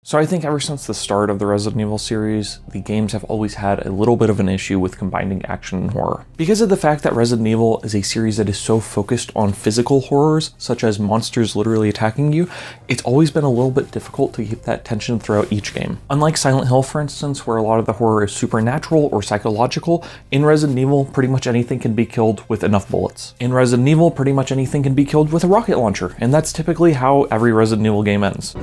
So I think ever since the start of the Resident Evil series, the games have always had a little bit of an issue with combining action and horror. Because of the fact that Resident Evil is a series that is so focused on physical horrors, such as monsters literally attacking you, it's always been a little bit difficult to keep that tension throughout each game. Unlike Silent Hill, for instance, where a lot of the horror is supernatural or psychological, in Resident Evil, pretty much anything can be killed with enough bullets. In Resident Evil, pretty much anything can be killed with a rocket launcher, and that's typically how every Resident Evil game ends.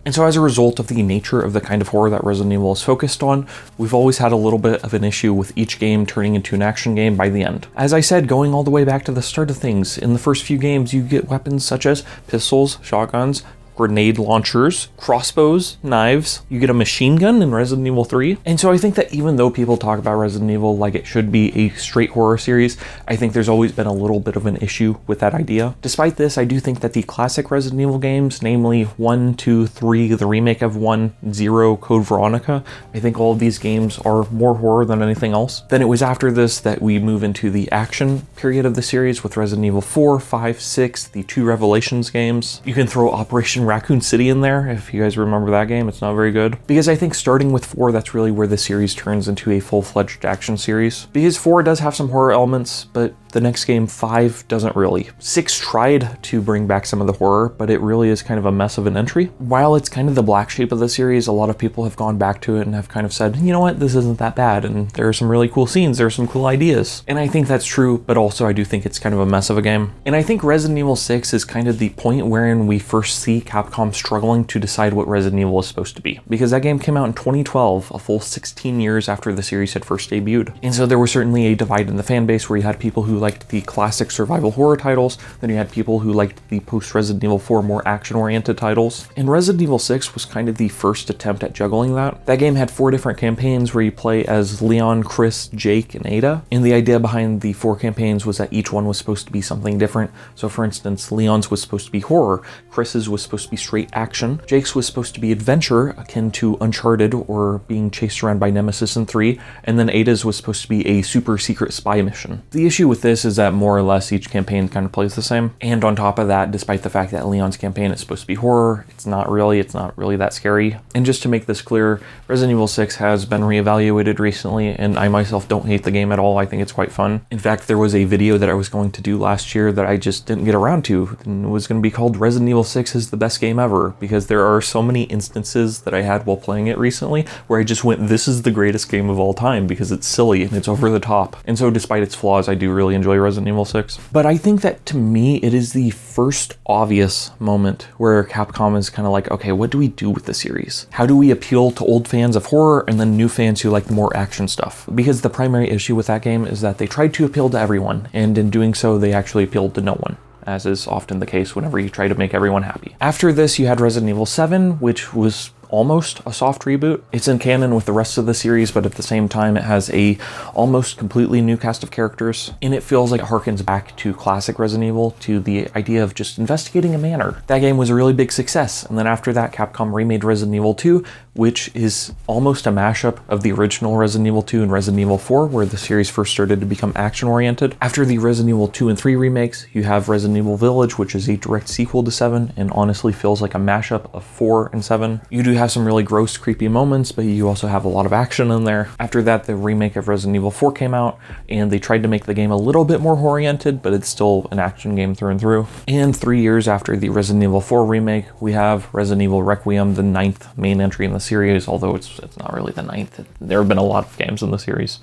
And so as a result of the nature of the kind of horror that Resident Evil is focused on, we've always had a little bit of an issue with each game turning into an action game by the end. As I said, going all the way back to the start of things, in the first few games you get weapons such as pistols, shotguns, grenade launchers, crossbows, knives. You get a machine gun in Resident Evil 3. And so I think that even though people talk about Resident Evil like it should be a straight horror series, I think there's always been a little bit of an issue with that idea. Despite this, I do think that the classic Resident Evil games, namely 1, 2, 3, the remake of 1, 0, Code Veronica, I think all of these games are more horror than anything else. Then it was after this that we move into the action period of the series with Resident Evil 4, 5, 6, the 2 Revelations games. You can throw Operation Raccoon City in there, if you guys remember that game. It's not very good. Because I think starting with 4, that's really where the series turns into a full-fledged action series. Because 4 does have some horror elements, but the next game, 5, doesn't really. 6 tried to bring back some of the horror, but it really is kind of a mess of an entry. While it's kind of the black sheep of the series, a lot of people have gone back to it and have kind of said, you know what, this isn't that bad, and there are some really cool scenes, there are some cool ideas. And I think that's true, but also I do think it's kind of a mess of a game. And I think Resident Evil 6 is kind of the point wherein we first see Capcom struggling to decide what Resident Evil is supposed to be. Because that game came out in 2012, a full 16 years after the series had first debuted. And so there was certainly a divide in the fan base where you had people who liked the classic survival horror titles, then you had people who liked the post-Resident Evil 4 more action-oriented titles. And Resident Evil 6 was kind of the first attempt at juggling that. That game had 4 different campaigns where you play as Leon, Chris, Jake, and Ada. And the idea behind the 4 campaigns was that each one was supposed to be something different. So for instance, Leon's was supposed to be horror, Chris's was supposed to be straight action, Jake's was supposed to be adventure, akin to Uncharted or being chased around by Nemesis in 3, and then Ada's was supposed to be a super secret spy mission. The issue with this is that more or less each campaign kind of plays the same. And on top of that, despite the fact that Leon's campaign is supposed to be horror, it's not really that scary. And just to make this clear, Resident Evil 6 has been reevaluated recently, and I myself don't hate the game at all. I think it's quite fun. In fact, there was a video that I was going to do last year that I just didn't get around to, and it was going to be called Resident Evil 6 is the best game ever, because there are so many instances that I had while playing it recently where I just went, this is the greatest game of all time, because it's silly and it's over the top. And so despite its flaws, I do really enjoy Resident Evil 6. But I think that to me, it is the first obvious moment where Capcom is kind of like, okay, what do we do with the series? How do we appeal to old fans of horror and then new fans who like the more action stuff? Because the primary issue with that game is that they tried to appeal to everyone, and in doing so, they actually appealed to no one, as is often the case whenever you try to make everyone happy. After this, you had Resident Evil 7, which was almost a soft reboot. It's in canon with the rest of the series, but at the same time it has a almost completely new cast of characters, and it feels like it harkens back to classic Resident Evil, to the idea of just investigating a manor. That game was a really big success, and then after that Capcom remade Resident Evil 2, which is almost a mashup of the original Resident Evil 2 and Resident Evil 4, where the series first started to become action-oriented. After the Resident Evil 2 and 3 remakes, you have Resident Evil Village, which is a direct sequel to 7, and honestly feels like a mashup of 4 and 7. You do have some really gross, creepy moments, but you also have a lot of action in there. After that, the remake of Resident Evil 4 came out, and they tried to make the game a little bit more horror-oriented, but it's still an action game through and through. And 3 years after the Resident Evil 4 remake, we have Resident Evil Requiem, the 9th main entry in the series, although it's not really the 9th. There have been a lot of games in the series.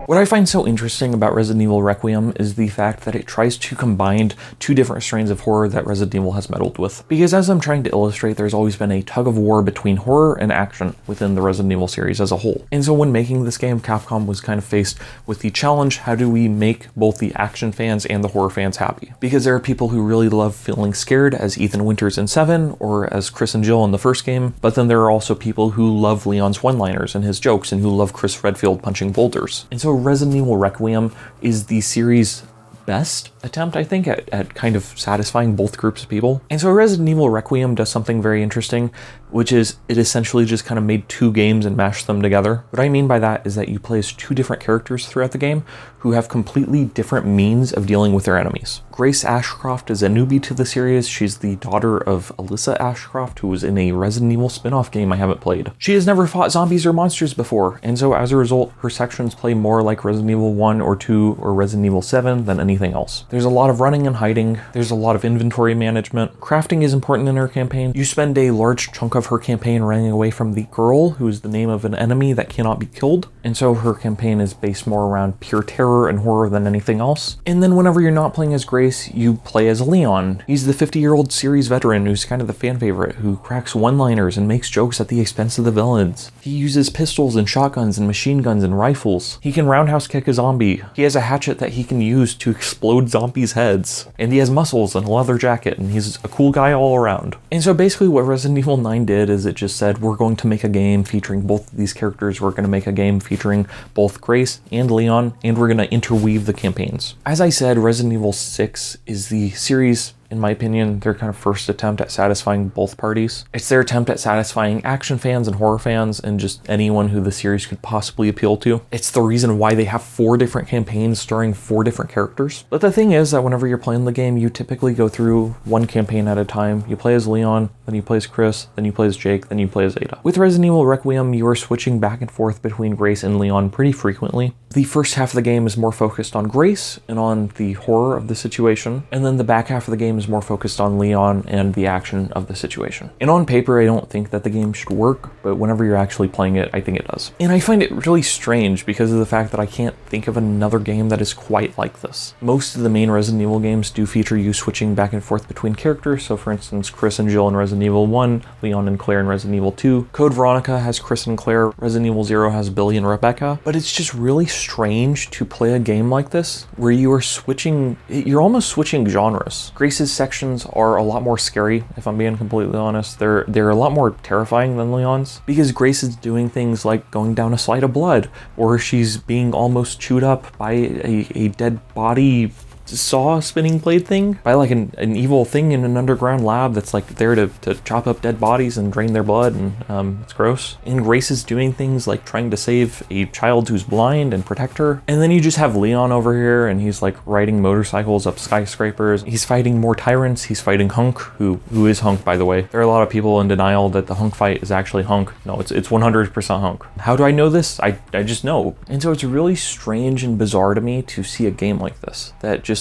What I find so interesting about Resident Evil Requiem is the fact that it tries to combine 2 different strains of horror that Resident Evil has meddled with. Because as I'm trying to illustrate, there's always been a tug of war between horror and action within the Resident Evil series as a whole. And so when making this game, Capcom was kind of faced with the challenge, how do we make both the action fans and the horror fans happy? Because there are people who really love feeling scared as Ethan Winters in 7, or as Chris and Jill in the first game, but then there are also people who love Leon's one-liners and his jokes, and who love Chris Redfield punching boulders. And so Resident Evil Requiem is the series' best attempt, I think, at kind of satisfying both groups of people. And so Resident Evil Requiem does something very interesting. which is it essentially just kind of made two games and mashed them together. What I mean by that is that you play as two different characters throughout the game who have completely different means of dealing with their enemies. Grace Ashcroft is a newbie to the series. She's the daughter of Alyssa Ashcroft, who was in a Resident Evil spin-off game I haven't played. She has never fought zombies or monsters before, and so as a result, her sections play more like Resident Evil 1 or 2 or Resident Evil 7 than anything else. There's a lot of running and hiding. There's a lot of inventory management. Crafting is important in her campaign. You spend a large chunk of her campaign running away from the girl, who is the name of an enemy that cannot be killed, and so her campaign is based more around pure terror and horror than anything else. And then whenever you're not playing as Grace, you play as Leon. He's the 50-year-old series veteran who's kind of the fan favorite, who cracks one-liners and makes jokes at the expense of the villains. He uses pistols and shotguns and machine guns and rifles. He can roundhouse kick a zombie. He has a hatchet that he can use to explode zombies' heads. And he has muscles and a leather jacket, and he's a cool guy all around. And so basically what Resident Evil 9 did is it just said, we're going to make a game featuring both of these characters, we're going to make a game featuring both Grace and Leon, and we're going to interweave the campaigns. As I said, Resident Evil 6 is the series, in my opinion, their kind of first attempt at satisfying both parties. It's their attempt at satisfying action fans and horror fans and just anyone who the series could possibly appeal to. It's the reason why they have 4 different campaigns starring 4 different characters. But the thing is that whenever you're playing the game, you typically go through one campaign at a time. You play as Leon, then you play as Chris, then you play as Jake, then you play as Ada. With Resident Evil Requiem, you are switching back and forth between Grace and Leon pretty frequently. The first half of the game is more focused on Grace and on the horror of the situation, and then the back half of the game is more focused on Leon and the action of the situation. And on paper, I don't think that the game should work, but whenever you're actually playing it, I think it does. And I find it really strange because of the fact that I can't think of another game that is quite like this. Most of the main Resident Evil games do feature you switching back and forth between characters, so for instance, Chris and Jill in Resident Evil 1, Leon and Claire in Resident Evil 2, Code Veronica has Chris and Claire, Resident Evil 0 has Billy and Rebecca, but it's just really strange to play a game like this where you are switching, you're almost switching genres. Grace's sections are a lot more scary, if I'm being completely honest. They're a lot more terrifying than Leon's, because Grace is doing things like going down a slide of blood, or she's being almost chewed up by a dead body saw spinning blade thing, by like an evil thing in an underground lab that's like there to chop up dead bodies and drain their blood, and it's gross. And Grace is doing things like trying to save a child who's blind and protect her. And then you just have Leon over here, and he's like riding motorcycles up skyscrapers. He's fighting more tyrants. He's fighting Hunk, who is Hunk, by the way. There are a lot of people in denial that the Hunk fight is actually Hunk. No, it's 100% Hunk. How do I know this? I just know. And so it's really strange and bizarre to me to see a game like this that just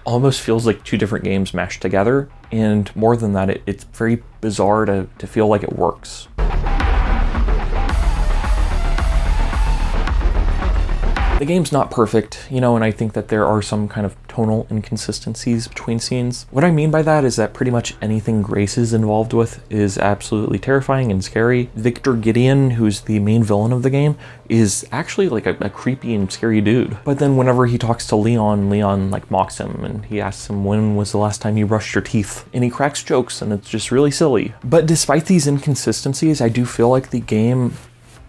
almost feels like 2 different games mashed together, and more than that, it's very bizarre to feel like it works. The game's not perfect, you know, and I think that there are some kind of tonal inconsistencies between scenes. What I mean by that is that pretty much anything Grace is involved with is absolutely terrifying and scary. Victor Gideon, who's the main villain of the game, is actually like a creepy and scary dude. But then whenever he talks to Leon like mocks him, and he asks him, when was the last time you brushed your teeth? And he cracks jokes, and it's just really silly. But despite these inconsistencies, I do feel like the game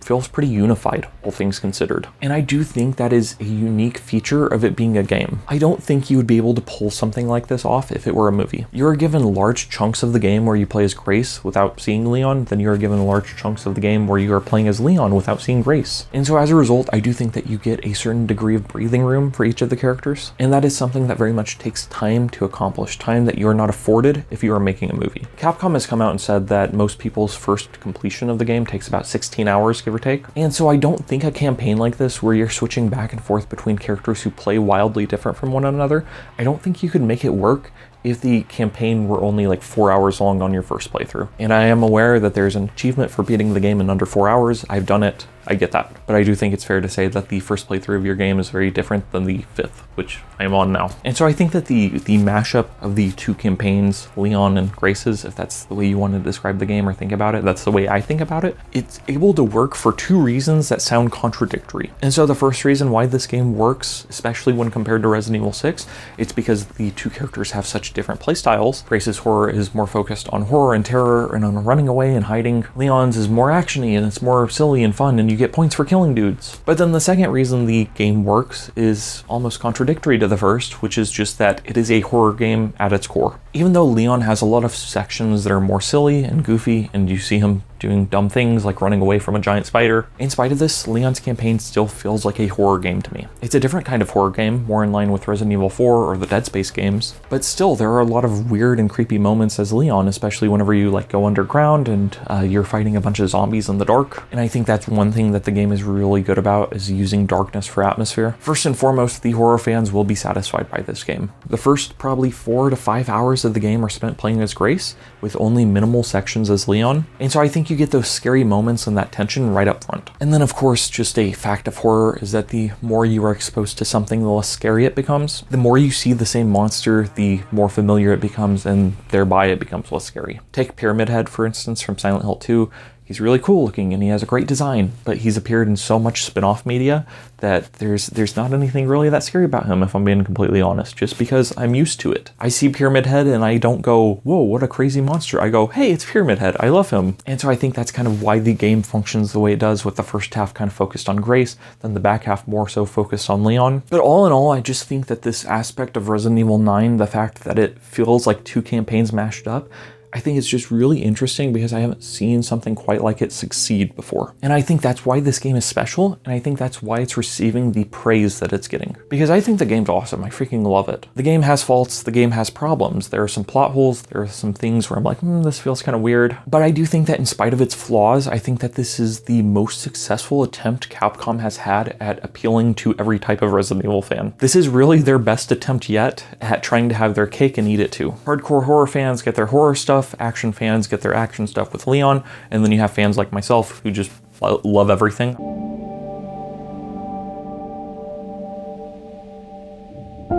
feels pretty unified, all things considered. And I do think that is a unique feature of it being a game. I don't think you would be able to pull something like this off if it were a movie. You're given large chunks of the game where you play as Grace without seeing Leon, then you're given large chunks of the game where you are playing as Leon without seeing Grace. And so as a result, I do think that you get a certain degree of breathing room for each of the characters. And that is something that very much takes time to accomplish, time that you're not afforded if you are making a movie. Capcom has come out and said that most people's first completion of the game takes about 16 hours, give or take. And so I don't think a campaign like this where you're switching back and forth between characters who play wildly different from one another, I don't think you could make it work if the campaign were only like 4 hours long on your first playthrough. And I am aware that there's an achievement for beating the game in under 4 hours. I've done it. I get that. But I do think it's fair to say that the first playthrough of your game is very different than the 5th, which I am on now. And so I think that the mashup of the 2 campaigns, Leon and Grace's, if that's the way you want to describe the game or think about it, that's the way I think about it, it's able to work for 2 reasons that sound contradictory. And so the first reason why this game works, especially when compared to Resident Evil 6, it's because the 2 characters have such much different playstyles. Grace's horror is more focused on horror and terror and on running away and hiding. Leon's is more actiony and it's more silly and fun, and you get points for killing dudes. But then the second reason the game works is almost contradictory to the first, which is just that it is a horror game at its core. Even though Leon has a lot of sections that are more silly and goofy, and you see him doing dumb things like running away from a giant spider, in spite of this, Leon's campaign still feels like a horror game to me. It's a different kind of horror game, more in line with Resident Evil 4 or the Dead Space games, but still there are a lot of weird and creepy moments as Leon, especially whenever you like go underground and you're fighting a bunch of zombies in the dark. And I think that's one thing that the game is really good about, is using darkness for atmosphere. First and foremost, the horror fans will be satisfied by this game. The first probably 4 to 5 hours of the game are spent playing as Grace, with only minimal sections as Leon, and so I think you get those scary moments and that tension right up front. And then of course, just a fact of horror is that the more you are exposed to something, the less scary it becomes. The more you see the same monster, the more familiar it becomes, and thereby it becomes less scary. Take Pyramid Head, for instance, from Silent Hill 2. He's really cool looking and he has a great design, but he's appeared in so much spin-off media that there's not anything really that scary about him, if I'm being completely honest, just because I'm used to it. I see Pyramid Head and I don't go, whoa, what a crazy monster. I go, hey, it's Pyramid Head, I love him. And so I think that's kind of why the game functions the way it does, with the first half kind of focused on Grace, then the back half more so focused on Leon. But all in all, I just think that this aspect of Resident Evil 9, the fact that it feels like two campaigns mashed up, I think it's just really interesting because I haven't seen something quite like it succeed before. And I think that's why this game is special, and I think that's why it's receiving the praise that it's getting. Because I think the game's awesome, I freaking love it. The game has faults, the game has problems. There are some plot holes, there are some things where I'm like, this feels kind of weird. But I do think that in spite of its flaws, I think that this is the most successful attempt Capcom has had at appealing to every type of Resident Evil fan. This is really their best attempt yet at trying to have their cake and eat it too. Hardcore horror fans get their horror stuff, action fans get their action stuff with Leon, and then you have fans like myself who just love everything.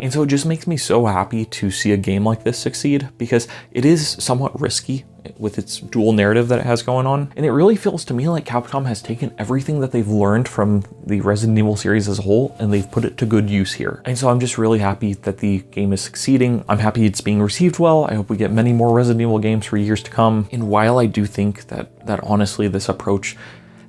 And so it just makes me so happy to see a game like this succeed, because it is somewhat risky with its dual narrative that it has going on. And it really feels to me like Capcom has taken everything that they've learned from the Resident Evil series as a whole, and they've put it to good use here. And so I'm just really happy that the game is succeeding. I'm happy it's being received well. I hope we get many more Resident Evil games for years to come. And while I do think that honestly this approach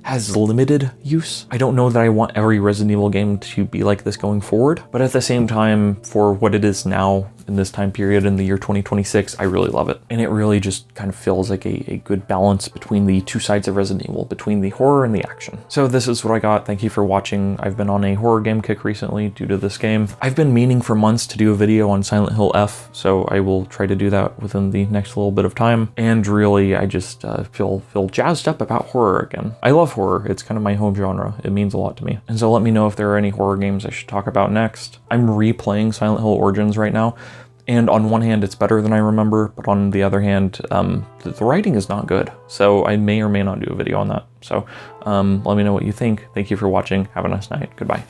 has limited use, I don't know that I want every Resident Evil game to be like this going forward, but at the same time, for what it is now in this time period in the year 2026, I really love it. And it really just kind of feels like a good balance between the two sides of Resident Evil, between the horror and the action. So this is what I got. Thank you for watching. I've been on a horror game kick recently due to this game. I've been meaning for months to do a video on Silent Hill F, so I will try to do that within the next little bit of time. And really, I just feel jazzed up about horror again. I love horror. It's kind of my home genre. It means a lot to me. And so let me know if there are any horror games I should talk about next. I'm replaying Silent Hill Origins right now, and on one hand it's better than I remember, but on the other hand, the writing is not good. So I may or may not do a video on that. So let me know what you think. Thank you for watching. Have a nice night. Goodbye.